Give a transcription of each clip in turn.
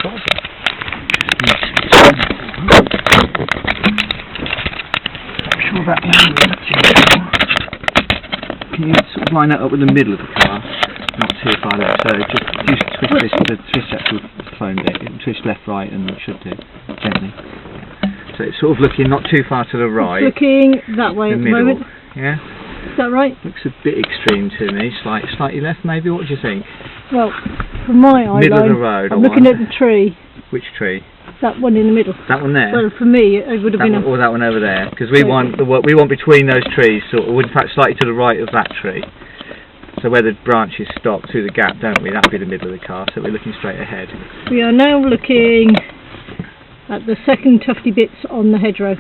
problem. I'm sure about the angle, actually. Can you sort of line that up with the middle of the car? Not too far left, so just twist that to the phone bit. You can twist left, right, and it should do, gently. So it's sort of looking not too far to the right. It's looking that way at the moment. Yeah? Is that right? Looks a bit extreme to me, slightly left maybe, what do you think? Well, from my eye middle line, of the road, I'm looking at the tree. Which tree? That one in the middle. That one there? Well, for me, it would have been or that one over there, because we want between those trees, sort of, in fact slightly to the right of that tree. So where the branches stop through the gap, don't we? That'd be the middle of the car, so we're looking straight ahead. We are now looking at the second tufty bits on the hedgerow.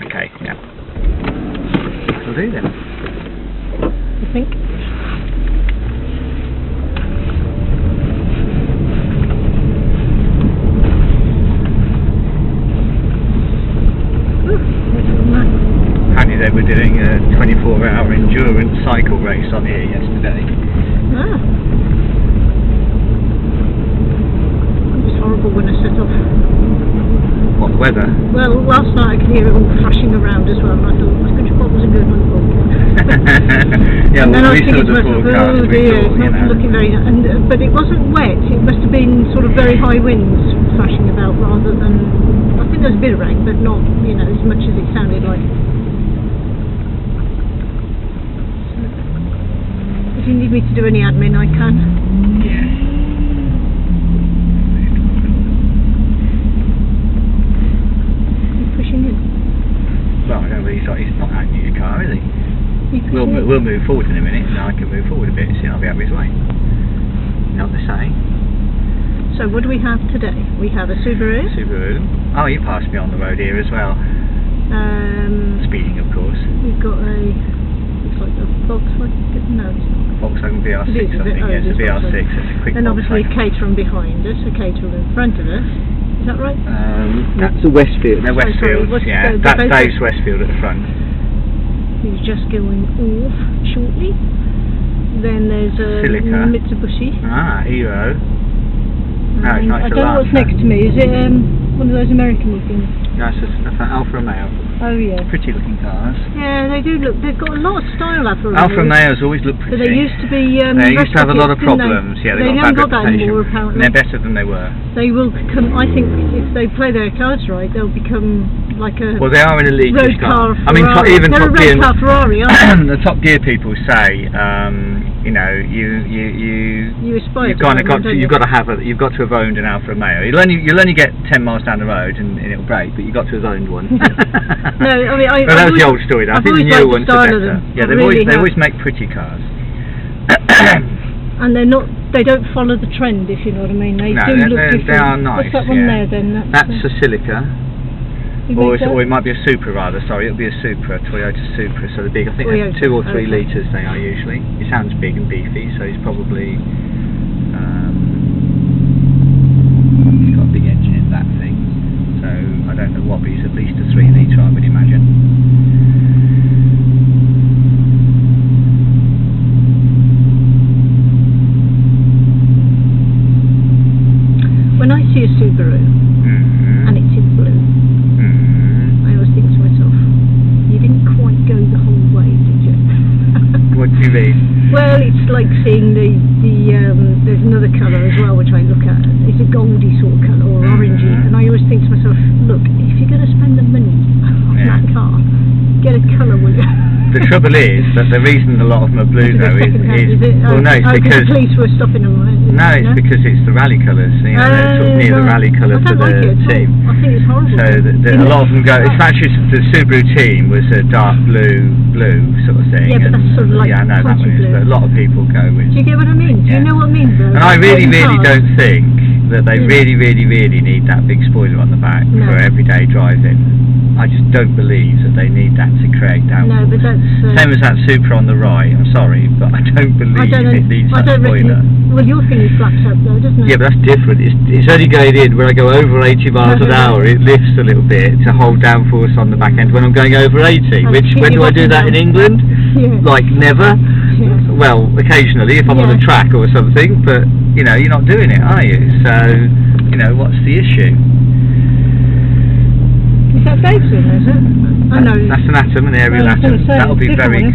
Okay, yeah. That'll do then. I think. Apparently they were doing a 24-hour endurance cycle race on here yesterday. Ah. It was horrible when I set off. What, the weather? Well, last night I could hear it all flashing around as well, and I thought, what was a good one for? Yeah, and well, then I was we saw thinking to the myself, forecast, oh dear, it's not looking very... but it wasn't wet, it must have been sort of very high winds flashing about rather than... I think there was a bit of rain, but not, you know, as much as it sounded like. If you need me to do any admin, I can. Yeah. You're pushing in. Well, no, but he's not out in your car, is he? We'll move forward in a minute, and I can move forward a bit, so I'll be out of his way. Not the same. So what do we have today? We have a Subaru. Subaru. Oh, you passed me on the road here as well. Speeding, of course. We've got a... Looks like a Volkswagen. No, it's not. Volkswagen VR6, I think. Yes, a VR6. It's a quick. And obviously Volkswagen. a Caterham behind us, a Caterham in front of us. Is that right? That's a Westfield. No, Westfield. Yeah, that's Dave's Westfield at the front. He's just going off shortly. Then there's a Silica. Mitsubishi. Ah, Hero. No, it's nice. I don't know what's next to me. Is it one of those American looking? No, it's an Alfa Romeo. Oh yeah. Pretty looking cars. Yeah, they do look. They've got a lot of style, Alfa Romeos. Alfa Romeos always look pretty. But they used to be. They used to have a lot of problems. They? Yeah, they got haven't got that reputation. anymore apparently. And they're better than they were. They will become. I think if they play their cards right, they'll become like a. Well, they are an elite road car. I mean, even they're Top a Gear. road car Ferrari, aren't The Top Gear people say, you know, you aspire you've got to have owned an Alfa Romeo. You'll only get 10 miles down the road and it'll break, but you've got to have owned one. No, I mean, but that's the old story. I think the newer ones are better. Yeah, they always make pretty cars. And they don't follow the trend, if you know what I mean. They do look different. They are nice. What's that one there then? That's a Silica. Or it might be a Supra rather, sorry, it'll be a Supra, Toyota Supra, so the big, I think they're 2 or 3 litres they are usually. It sounds big and beefy, so he's probably, he's got a big engine in that thing, so I don't know what, but he's at least a 3 litre I would imagine. When I see a Subaru, and it's in blue, I always think to myself, you didn't quite go the whole way, did you? What do you mean? Well, it's like seeing there's another colour as well which I look at. It's a goldy sort of colour or orangey, and I always think to myself, look, if you're going to spend the money on that car, get a colour, will you? The trouble is that the reason a lot of them are blue though is well, no, it's because the police were stopping them. No, it's because it's the rally colours. You know, they're sort of near the rally colour for the team. I think it's horrible. So a lot of them go. It's actually the Subaru team was a dark blue sort of thing. Yeah, but that's sort of like I know that one is. But a lot of people go with. Do you get what I mean? Do you know what I mean? And I really don't think that they really need that big spoiler on the back for everyday driving. I just don't believe that they need that to create downforce. No, but that's... Same as that Supra on the right, I'm sorry, but I don't believe it needs that spoiler. Well, your thing is flaps up though, doesn't it? Yeah, but that's different. It's only going in when I go over 80 miles an hour, it lifts a little bit to hold downforce on the back end when I'm going over 80, which, when do I do that in England? Yeah. Like, never? Yeah. Well, occasionally, if I'm on a track or something, but, you know, you're not doing it, are you? So... you know, what's the issue? Is that Daveson, is it? I know. That's an Atom, an aerial Atom. That'll be very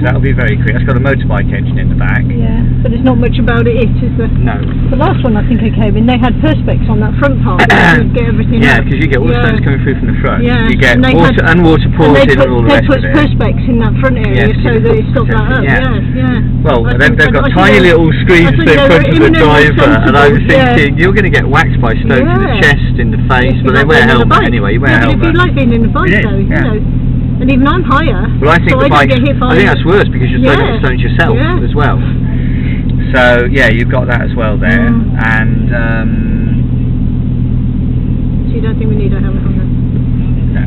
quick. It's got a motorbike engine in the back. Yeah, but there's not much about it, is there? No. The last one I think I came in, they had perspex on that front part. You get everything. Yeah, because you get all the stones coming through from the front. Yeah. You get water and water pours in and all the rest of it. They put perspex in that front area so that it stopped that up. Yeah. Well, they've got tiny little screens in front of the driver, and I was thinking, you're going to get whacked by stones in the chest, in the face, but they wear a helmet anyway. You wear a helmet. If you like being in the bike though, you know. And even I'm higher. Well, I think I think that's worse because you're throwing up the stones yourself as well. So yeah, you've got that as well there, and. So you don't think we need a helmet on that? No.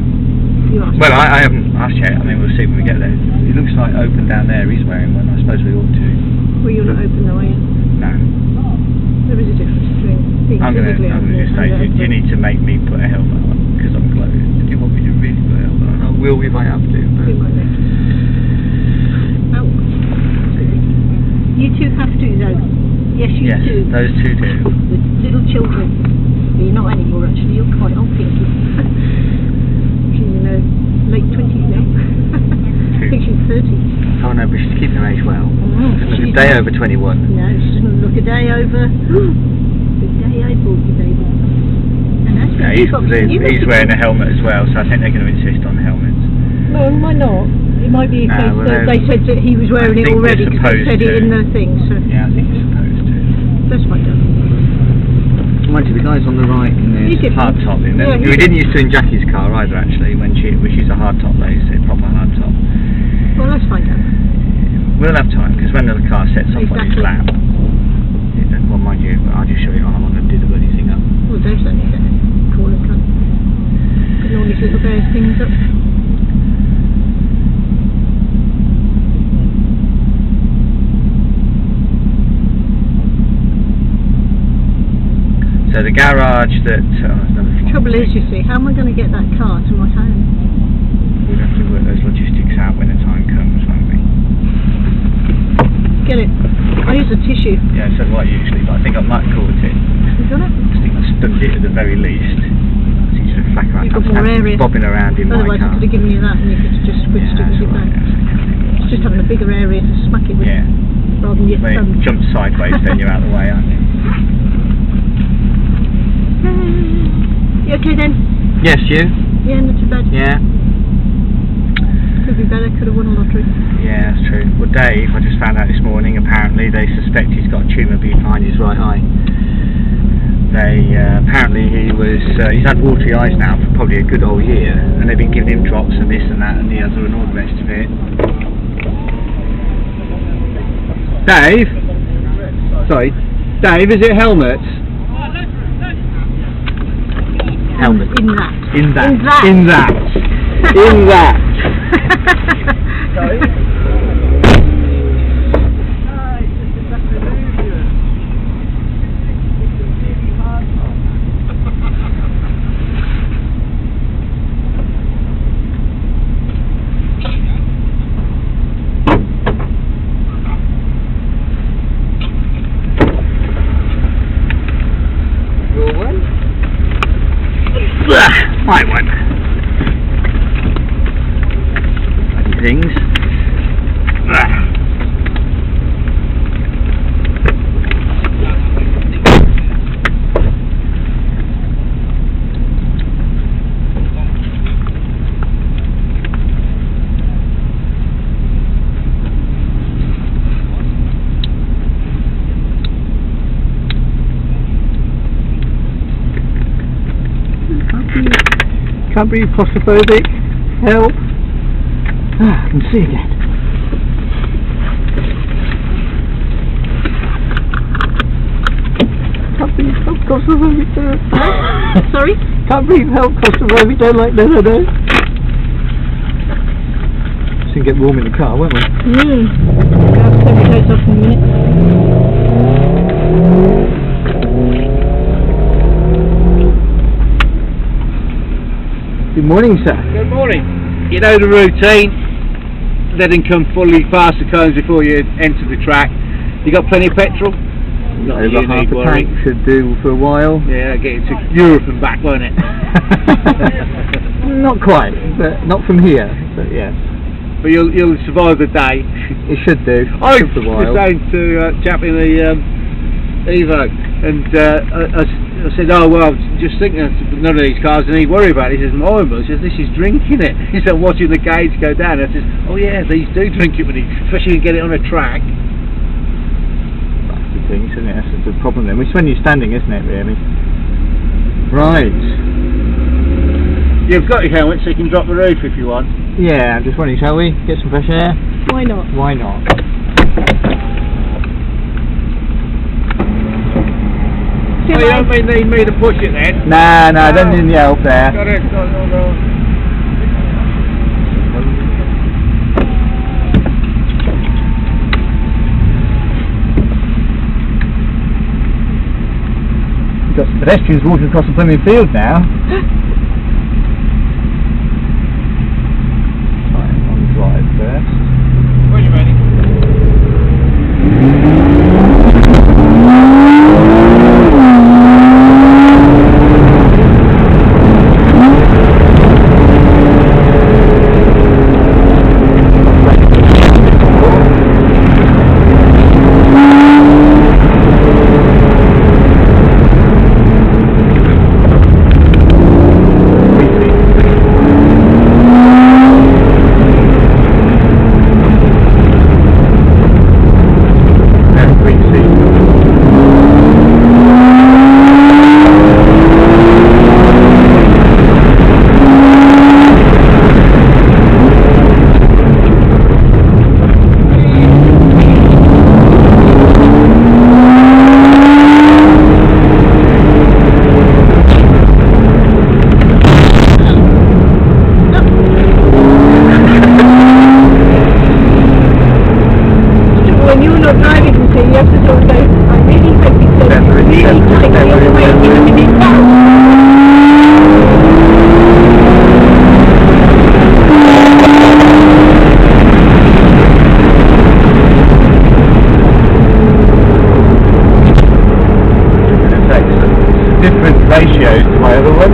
You asked. Well, I haven't asked yet. I mean, we'll see when we get there. It looks like open down there. He's wearing one. I suppose we ought to. Well, you're not open though, are you? No. There is a difference between being physically open. I'm going to say you need to make me put a helmet on because I'm closed. Do you want me to really put a helmet on? I will if I have to. But... Oh. You two have to though. Yes, you do. Yes, those two do. The little children. You're not anymore actually. You're quite old, Pinky. She's in her late 20s now. I think she's 30. Oh no, but she's keeping her age well. She's a day over 21. No, she doesn't look a day over. The day I bought you, baby. Yeah, he's wearing a helmet as well, so I think they're going to insist on the helmets. No, why not? It might be a case that they said that he was wearing it already because they said it in the thing. So. Yeah, I think they're supposed to. Let's find out. Mind you, the guys on the right in this hard top in there. We didn't used to in Jackie's car either actually, when she's a hard top, they say proper hard top. Well, let's find out. We'll have time, because when the car sets off on his lap, well mind you, I'll just show you on, I'm not going to do the bloody thing up. Well, Dave's only going to call and cut. Putting all these little various things up. So the garage that... the trouble is, you see, how am I going to get that car to my home? We'll have to work those logistics out when the time comes, won't we? Get it. I use a tissue. Yeah, so do I usually, but I think I might caught it. You got it? I think I stunned it at the very least. So you should flack around. You've got more area. Bobbing around in Otherwise my car. I could have given you that and you could have just switched it with your back. It's just having a bigger area to smack it with. Yeah. Rather than your when thumb. it jumps sideways, then you're out of the way, aren't you? You okay then? Yes, you? Yeah, not too bad. Yeah. Could be better, could have won a lottery. Yeah, that's true. Well, Dave, I just found out this morning, apparently they suspect he's got a tumour behind his right eye. Apparently he's had watery eyes now for probably a good old year, and they've been giving him drops and this and that and the other and all the rest of it. Dave? Sorry. Dave, is it helmets? Helmet. In that. In that. In that. In that. My one. Bloody things. Can't be claustrophobic. Help. I can see again. Can't breathe, help claustrophobic, don't. Sorry? Can't breathe, help claustrophobic, don't like that, I know. Just gonna get warm in the car, won't we? I'll take my coats off in a minute. Good morning, sir. Good morning. You know the routine. Let him come fully past the cones before you enter the track. You got plenty of petrol? Not over you half need a worry. tank should do for a while. Yeah, get it to Europe and back, won't it? Not quite, but not from here. But yes, But you'll survive the day. it should do. I for a was while. saying to a chap in the Evo, and I said, oh well, just thinking none of these cars need worry about it. He says, mine will. He says, this is drinking it. He said, watching the gauge go down. I says, oh yeah, these do drink it, when especially when you get it on a track. That's the thing, isn't it? That's the problem then. It's when you're standing, isn't it, really? Right. You've got your helmet, so you can drop the roof if you want. Yeah, I'm just wondering, shall we get some fresh air? Why not? Why not? Oh, you don't need me to push it then? Nah, I don't need any help there. Got it, no. We've got pedestrians walking across the blooming field now. Right, on drive first. When you ready? Ratios to my other one.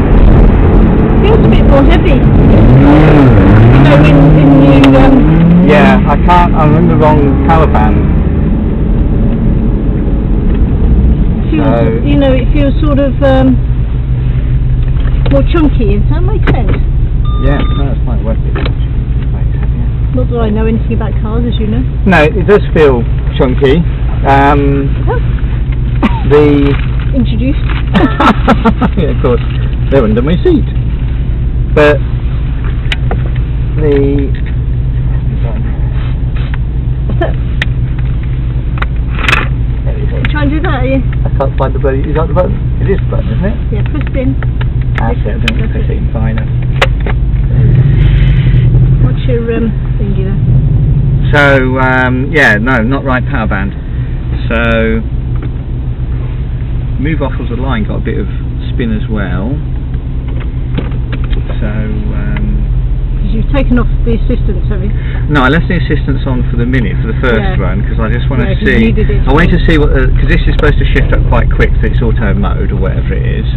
Feels a bit more heavy. You know, in you, Yeah, I'm in the wrong power band. feels, you know, it feels sort of more chunky. Does that make sense? Yeah, no, that's fine. It won't be much. Not that I know anything about cars, as you know. No, it does feel chunky. Introduced. Yeah, of course, they're under my seat. But Try and do that, are you? I can't find the button. Is that the button? It is the button, isn't it? Yeah, press it in. That's it. I'm going to press it in finer. What's your thingy there? So, yeah, no, not right power band. So, move off of the line, got a bit of spin as well. So, you've taken off the assistance, have you? no, I left the assistance on for the minute, for the first run, because I just want to 'cause see. you did it. I wanted to see what, because this is supposed to shift up quite quick, so it's auto mode or whatever it is.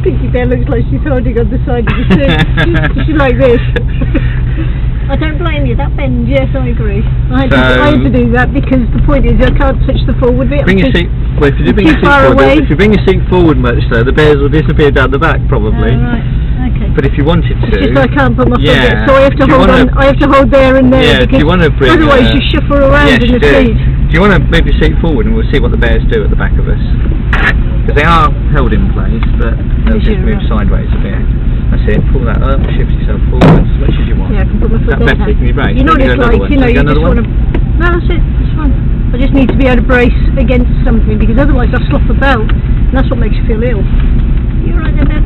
Pinky there looks like she's holding on the side of the seat. She's like this. I don't blame you, that bend, yes, I agree. I had to do that because the point is I can't touch the forward bit. Bring your seat. Well, if you do bring your seat forward, if you bring your seat forward much, though, the bears will disappear down the back probably. Right, okay. But if you wanted to, it's just I can't put my foot yeah, in, so I have to hold on. I have to hold there and there. Yeah. Do you want to bring? Otherwise, you shuffle around in the seat. Do you want to move your seat forward and we'll see what the bears do at the back of us? Because they are held in place, but they'll just move sideways a bit. That's it. Pull that up. Shift yourself forward as much as you want. Yeah, I can put my foot there. Can you brace? You know what it's like. You know, you just want to. No, that's it. That's fine. I just need to be able to brace against something because otherwise I'll slop about, and that's what makes you feel ill. You're right there.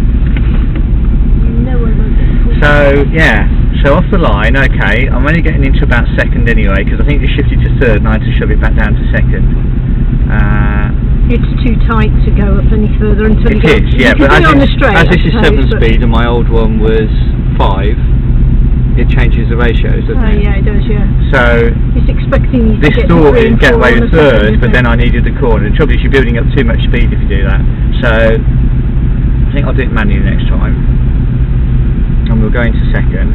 No one won't. So yeah. So off the line, okay. I'm only getting into about second anyway because I think you shifted to third and I had to shove it back down to second. It's too tight to go up any further until it you is, yeah. But on the straight, as this is 7 speed and my old one was 5, it changes the ratios, doesn't it? Yeah, it does, yeah. So It's expecting you to this get to thought 3 and is get 4 away on with a second, third, but isn't then it? I needed the corner. The trouble is you're building up too much speed if you do that. So I think I'll do it manually next time, and we'll go into second,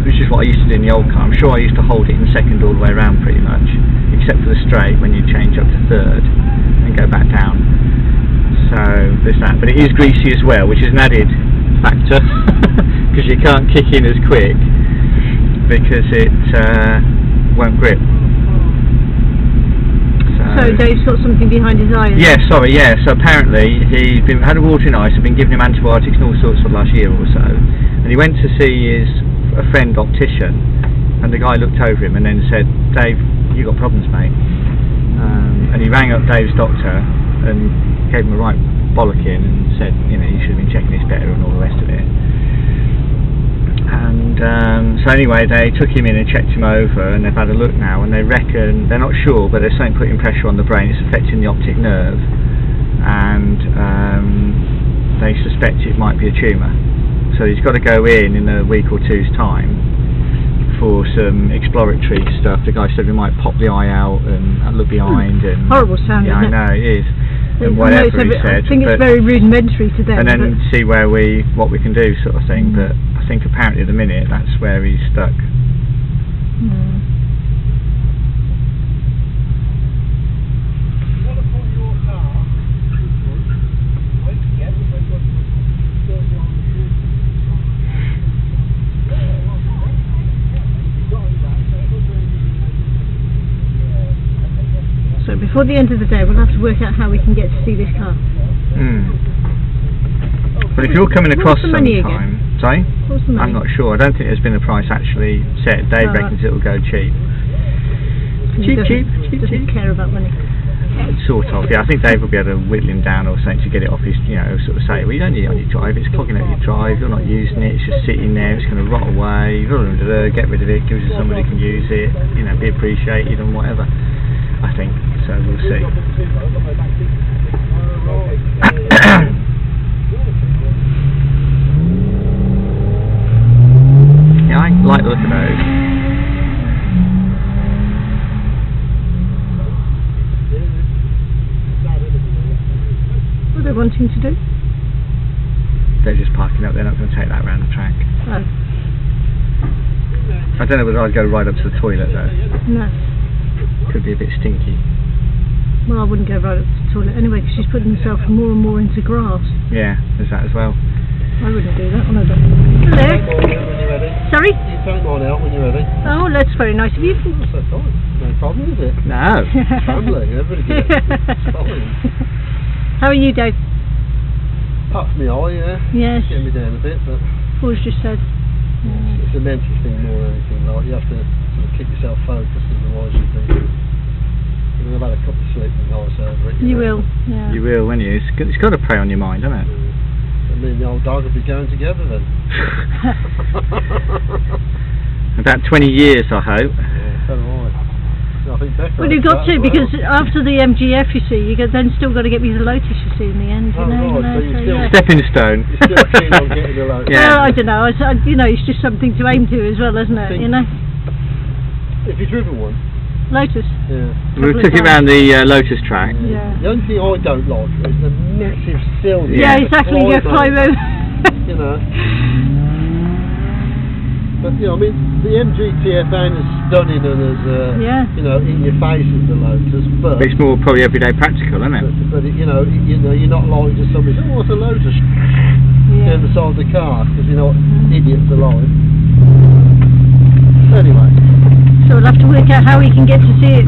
which is what I used to do in the old car. I'm sure I used to hold it in second all the way around pretty much, except for the straight when you change up to third and go back down. So there's that, but it is greasy as well, which is an added factor because you can't kick in as quick because it won't grip. So Dave's got something behind his eye. Yeah, sorry, yeah. So apparently he's had a watering ice. I've been giving him antibiotics and all sorts for the last year or so. And he went to see a friend optician, and the guy looked over him and then said, "Dave, you got problems, mate." And he rang up Dave's doctor and gave him a right bollocking and said, you know, you should have been checking this better and all the rest of it. And so anyway, they took him in and checked him over, and they've had a look now, and they reckon, they're not sure, but they're saying putting pressure on the brain, it's affecting the optic nerve, and they suspect it might be a tumour. So he's got to go in a week or two's time for some exploratory stuff. The guy said we might pop the eye out and look behind. And horrible sound, yeah, isn't I know, it is. And I whatever he said. I think it's very rudimentary to them. And then see what we can do, sort of thing. But I think apparently at the minute that's where he's stuck. So before the end of the day, we'll have to work out how we can get to see this car. But if you're coming across What's the money again? sometime, sorry? What's the money? I'm not sure. I don't think there's been a price actually set. Dave reckons it'll go cheap. He doesn't care about money. Sort of, yeah. I think Dave will be able to whittle him down or something to get it off his, you know, sort of say, well, you don't need it on your drive, it's clogging up your drive, you're not using it, it's just sitting there, it's going to rot away, get rid of it, give it to somebody who can use it, you know, be appreciated and whatever. I think, so we'll see. Yeah, I like the look of those. What are they wanting to do? They're just parking up, they're not going to take that round the track. Oh. I don't know whether I'd go right up to the toilet though. No. Could be a bit stinky. Well, I wouldn't go right up to the toilet anyway, because she's putting herself more and more into grass. Yeah, there's that as well. I wouldn't do that on a dog. Hello. Sorry? You take mine out when you're ready. Oh, that's very nice of you. That's fine. No problem, is it? No. Family, everybody gets it. Fine. How are you, Dave? Apart from the eye, yeah. Yes. Getting me down a bit, but Paul's just said. it's a mental thing more than anything. Like, you have to sort of keep yourself focused, otherwise you think. I've had a couple of sleeping nights over it. You will, yeah. You will, won't you? It's got to prey on your mind, hasn't it? And me and the old dog will be going together then. About 20 years, I hope. Yeah, so do I. I think Becca. Well, you've got to, because after the MGF, you see, you then still got to get me the Lotus, you see, in the end. You know, right, so you're still yeah. Stepping stone. You're still keen on getting a Lotus. Yeah. Well, I don't know. You know, it's just something to aim to as well, isn't it? You know, If you've driven one. Lotus. Yeah. We took it round the Lotus track. Yeah. The only thing I don't like is the massive cylinder. Yeah, exactly. You climb over. You know. But you know, I mean, the MGTF ain't as stunning and as you know, in your face as the Lotus, but It's more probably everyday practical, isn't it? But you know, you're not lying to somebody. Oh, what's a Lotus? Down the side of the car, because you know what idiots are like. Anyway. So we'll have to work out how we can get to see it.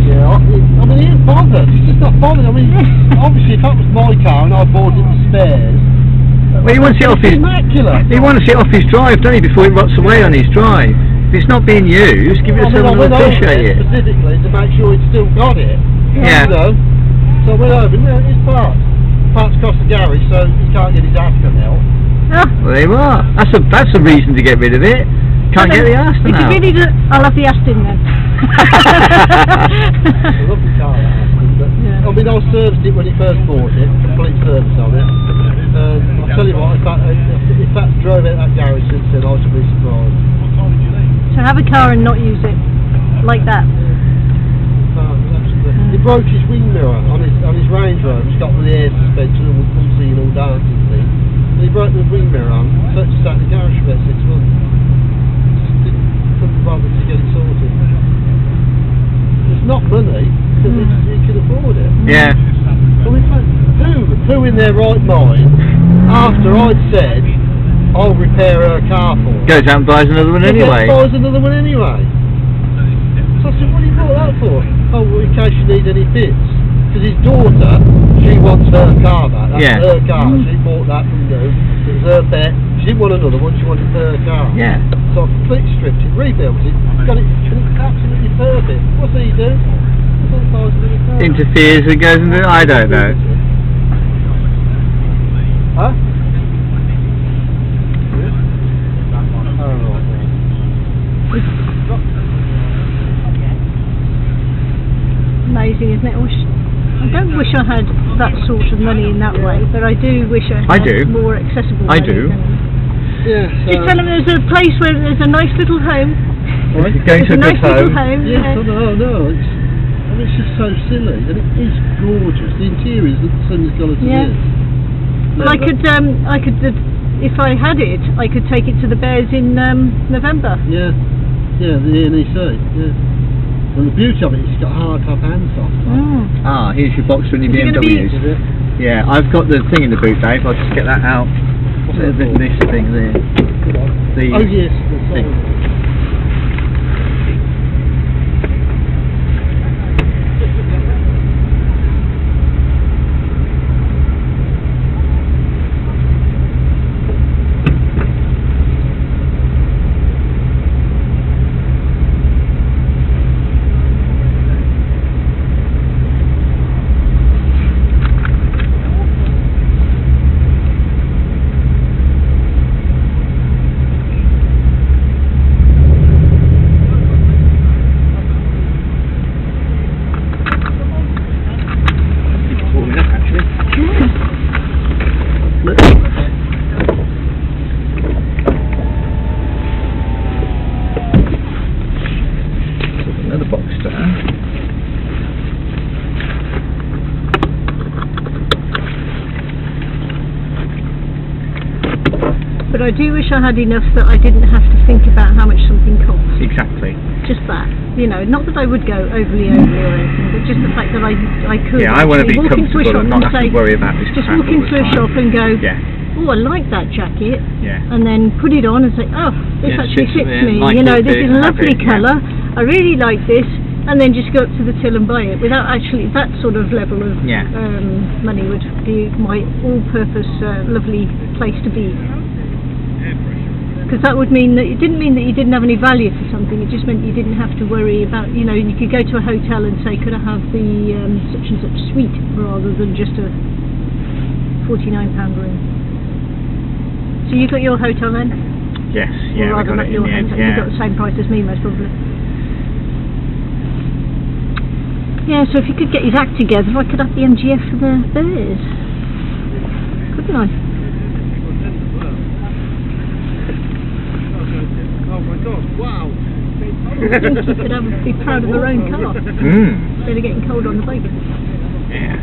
Yeah, I mean, he ain't bothered. He's just not bothered. I mean, obviously, if that was my car and I bought it with spares. Well, he wants it off his. Immaculate. He wants it off his drive, don't he? Before it rots away on his drive. If it's not being used, give it to someone who will appreciate it. Specifically to make sure it's still got it. Yeah. You know. So I went over. No, it's parts. Parts cost the garage, so he can't get his ass cut out. Oh. Well, there you are. That's a reason to get rid of it. Can't get the Aston out. If you really do, I'll have the Aston then. I love the car, that Aston, but Yeah. I mean, I serviced it when he first bought it, complete service on it. I'll tell you what, if that drove out that garage to have a car and not use it like that. He broke his wing mirror on his Range Rover. He's got the air suspension and unseen all dancing thing. And he broke the wing mirror on, so it sat in the garage for about 6 months. Just couldn't bother to get it sorted. It's not money, because he can afford it. Yeah. Well, who in their right mind, after I'd said, I'll repair her car for her, Goes out and buys another one anyway. buys another one anyway. So I said, what do you bought that for? Oh, well, in case you need any bits. Because his daughter, she wants her car back. That's her car. She bought that from you. It was her bet. She didn't want another one, she wanted her car. Yeah. So I completely stripped it, rebuilt it, got it absolutely perfect. What's he do? Interferes and goes into, I don't know. Huh? Amazing, isn't it? I don't wish I had that sort of money in that way, but I do wish I had more accessible money. I do. Yeah. Just tell them there's a place where there's a nice little home. Right. Going to a nice good little home. home. Yes, Yeah. no, it's just so silly, and it is gorgeous. The interior is the same as colour to this. Well, I could, if I had it, I could take it to the Bears in November. Yeah, the NEC, yeah. And the beauty of it is it's got hard top and soft top. Ah, here's your box from your BMWs. Yeah, I've got the thing in the boot, Dave. I'll just get that out. This thing there. Oh yes, the thing. Another box down. But I do wish I had enough that I didn't have to think about how much something costs. Exactly. Just that, you know, not that I would go overly or anything, but just the fact that I could. Yeah, I want to be walk into a comfortable shop and not have say, to worry about this. just walk into a shop and go, oh, I like that jacket, and then put it on and say, oh, this actually fits me. You know, this is a lovely colour. I really like this, and then just go up to the till and buy it without actually that sort of level of money would be my all-purpose lovely place to be. Because that would mean that it didn't mean that you didn't have any value for something. It just meant you didn't have to worry about, you know, you could go to a hotel and say, could I have the such and such suite rather than just a £49 room. So you got your hotel then? Yes, yeah, we got it in the end. You got the same price as me, most probably. Yeah, so if you could get his act together, I could have the MGF for the Bears. Couldn't I? Oh my God! Wow. I think you could be proud of her own car. Instead of getting cold on the bike. Yeah.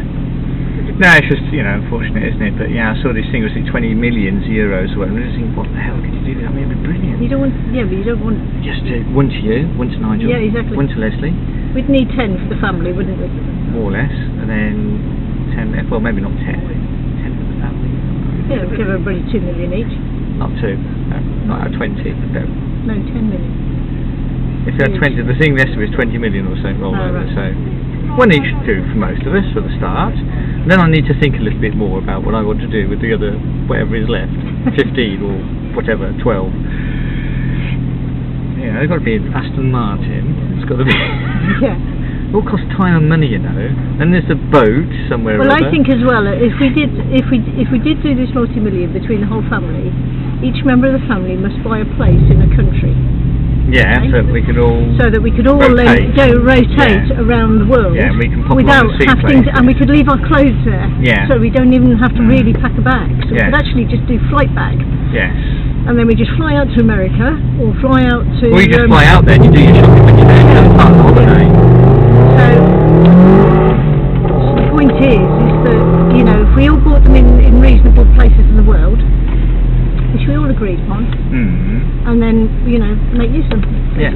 No, it's just, you know, unfortunate, isn't it? But yeah, I saw this thing was like 20 million euros or whatever, and I was thinking, what the hell could you do that? I mean, it'd be brilliant. You don't want, but you don't want... Just one to you, one to Nigel, one to Leslie. We'd need 10 for the family, wouldn't we? More or less, and then 10, well, maybe not 10, 10 for the family. Yeah, we'll give everybody 2 million each. Not 2, no, not 20, no. No, 10 million. If you had 20, the thing yesterday was 20 million or something, so one each should do for most of us for the start. And then I need to think a little bit more about what I want to do with the other, whatever is left, 15 or whatever, 12. Yeah, they've got to be an Aston Martin. It's got to be. Yeah. It all costs time and money, you know. Then there's a boat somewhere. Well, I think as well, if we did do this multi-million between the whole family, each member of the family must buy a place in a country. Yeah, so that we could all rotate around the world. Yeah, we can pop without on the having to, and we could leave our clothes there. Yeah. So we don't even have to really pack a bag. So we could actually just do flight bag. Yes. and then we just fly out to America, or fly out to... Or you just fly out there and you do your shopping when you're there, that's part of the holiday. So the point is that, you know, if we all bought them in reasonable places in the world, which we all agreed upon, and then, you know, make use of them. Yeah,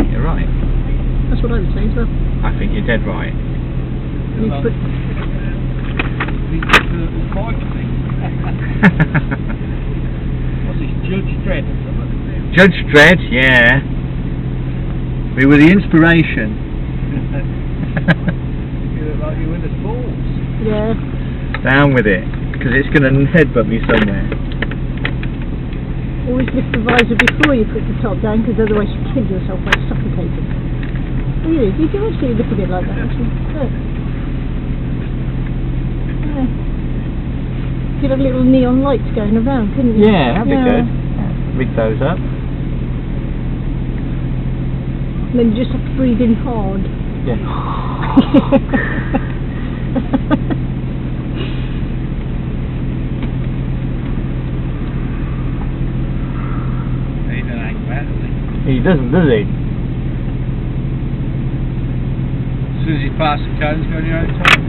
you're right. That's what I would say as well. I think you're dead right. What's this, Judge Dredd or something? Judge Dredd, yeah. We were the inspiration. You look like you win the balls. Yeah. Down with it, because it's going to headbutt me somewhere. Always lift the visor before you put the top down, because otherwise you kill yourself by suffocating. Really, you can actually look at it like that, actually. Look. Yeah. You'd have little neon lights going around, couldn't you? Yeah, that'd be good. Rig those up. And then you just have to breathe in hard. Yeah. He don't hang back, does he? He doesn't, does he? As soon as you pass the cones, go on your own time.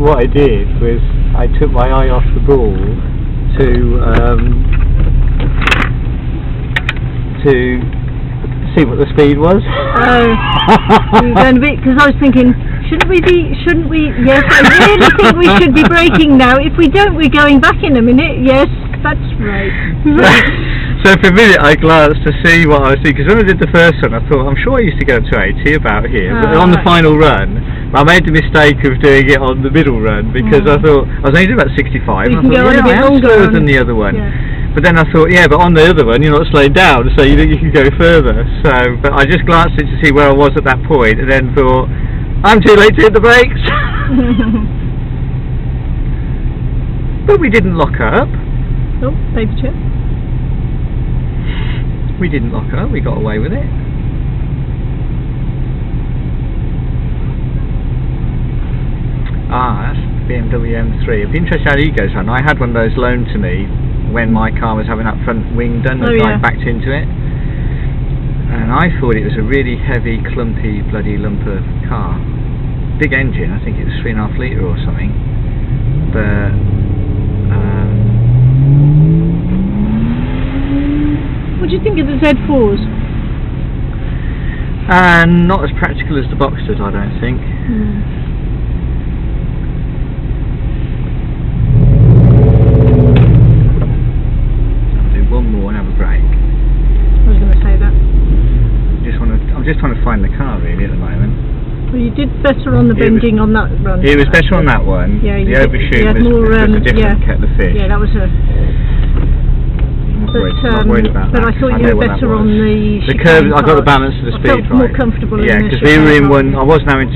What I did was I took my eye off the ball to see what the speed was. Oh, you're going a bit, because I was thinking, shouldn't we, yes, I really think we should be braking now. If we don't, we're going back in a minute. Yes, that's right. So for a minute I glanced to see what I was doing, because when I did the first one I thought, I'm sure I used to go up to 80 about here, but on the final run I made the mistake of doing it on the middle run, because I thought, I was only doing about 65, and I thought, yeah, I am slower than the other one. Yeah. But then I thought, yeah, but on the other one you're not slowing down, so you can go further. So, but I just glanced at it to see where I was at that point, and then thought, I'm too late to hit the brakes. But we didn't lock up. Oh, paper chip. We didn't lock up, we got away with it. Ah, that's BMW M3. It'd be interesting how he goes on. I had one of those loaned to me when my car was having that front wing done, and I backed into it. And I thought it was a really heavy, clumpy, bloody lump of car. Big engine, I think it was 3.5 litre or something. But what do you think of the Z4s? And not as practical as the Boxsters, I don't think. I'll do one more and have a break. I was going to say that. I'm just trying to find the car really at the moment. Well, you did better on the bending on that run. It was better on that one. Yeah, the overshoot was a different kettle of fish. Yeah, that was a... Not worried about but that. I thought you were better on the curve. I got the balance of the speed right. I felt more comfortable in the because we were in one. I was now in